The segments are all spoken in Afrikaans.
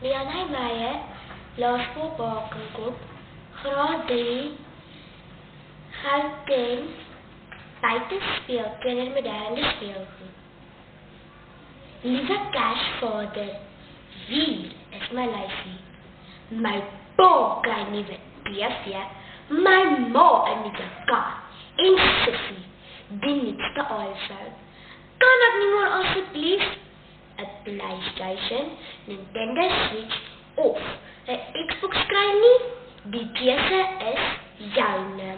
Lianne Meijer, Laerskool Bakenkop, graad 3, Gauteng, buitespeel, kindermoderne speelgoed. Lieve Kersvader, hier is my lyfie. My pa kry nuwe TV, my ma 'n nuwe kar en sussie, die nuutste iPhone. Kan ek nie maar asseblief 'n PlayStation, Nintendo Switch of 'n Xbox kry nie? Die keuse is joune.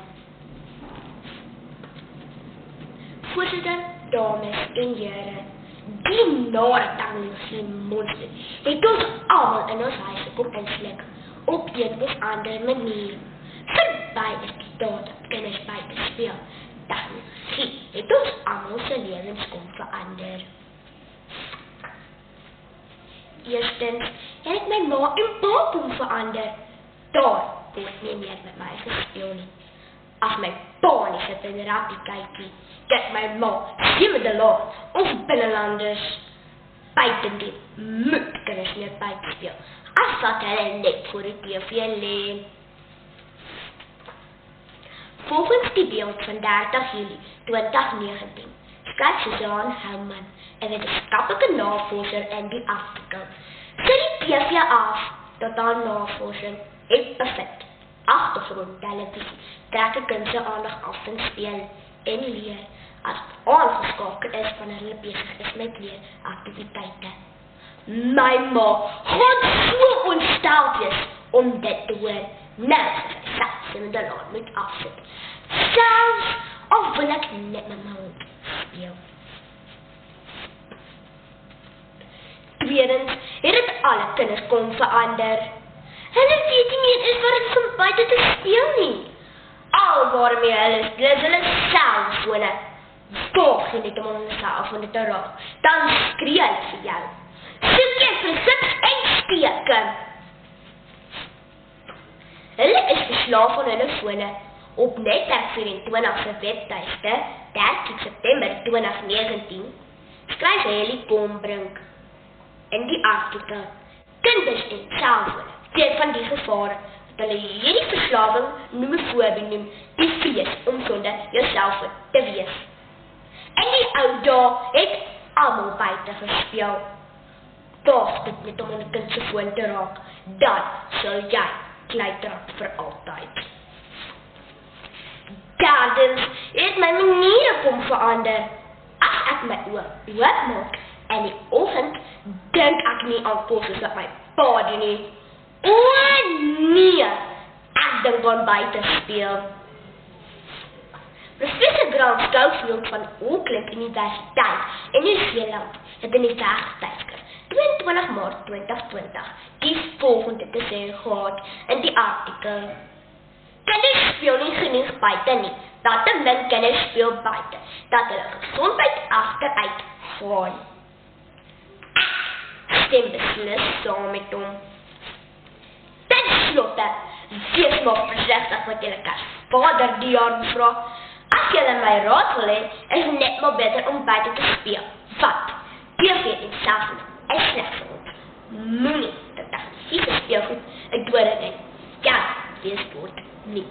Voorzitter, dames en here, die nare tegnologie monster het ons almal in ons huise kom insluk op een of ander manier. Verby is die daad dat kinders buite speel. Tegnologie het ons almal se lewens kom verander. Eerstens het ek my ma en pa kom verander. Daar word nie meer met my gespeel nie. As my pa nie sit in rappie kykie, kyk my ma siemende laat of binnelanders buite die moet kinders meer buite speel. As wat hulle net voor die TV lê. Volgens die beeld van 30 Julie 2019 skryf Suzanne Houman, 'n wetenskaplike navorser in die artikel. Sy die TV af dat haar navorsing het bevind. Agtergrondtelevisie trek 'n kind se aandag af van speel en leer as aangeskakel is wanneer hulle besig is met leeraktiwiteite. My ma gaan so ontsteld wees om dit te hoor. Nou, sy met die laat moet afsit. Selfs al wil ek net met my hond speel. Tweedens het dit alle kinders kom verander. Hulle weet nie meer is wat het is om buite te speel nie. Al waarmee hulle is hulle selfone. Volg jy net om hulle selfone te raak, dan skree hy vir jou. Soek jy vir sips en steke. Hulle is verslaaf aan hulle fone. Op Net24 se webtuiste, 13 September 2019, skryf Heli Kombrink in die artikel, kinders en selfone, weet van die gevare, dat hulle hierdie verslawing nomofobie noem, die vrees om sonder jou selfoon te wees. In die ou dae het almal buite gespeel. Daar's dit net om 'n kind se foon te raak, dan sal jy kleitrap vir altyd. Derdens het my maniere kom verander. As ek my oë oopmaak in die oggend, dink ek nie aan kos soos wat my pa doen nie. O nee, ek dink aan buite speel. Professor Grant Schofield van Auckland Universiteit in Nieu-Seeland het in die tydskrif 22 Maart 2020 die volgende te sê gehad in die artikel. Kinders speel nie genoeg buite nie, dat te min kinders speel buite, dat hulle gesondheid agteruit gaan. Ek stem beslis saam met hom. Ten slotte, wees maar versigtig wat julle Kersvader die jaar vra. As julle my raad wil hê, is net maar beter om buite te speel. Wat? TV en selfone is sleg vir ons. Moenie dat tegnologie speelgoed 'n dode ding. Ja, wees dood nie.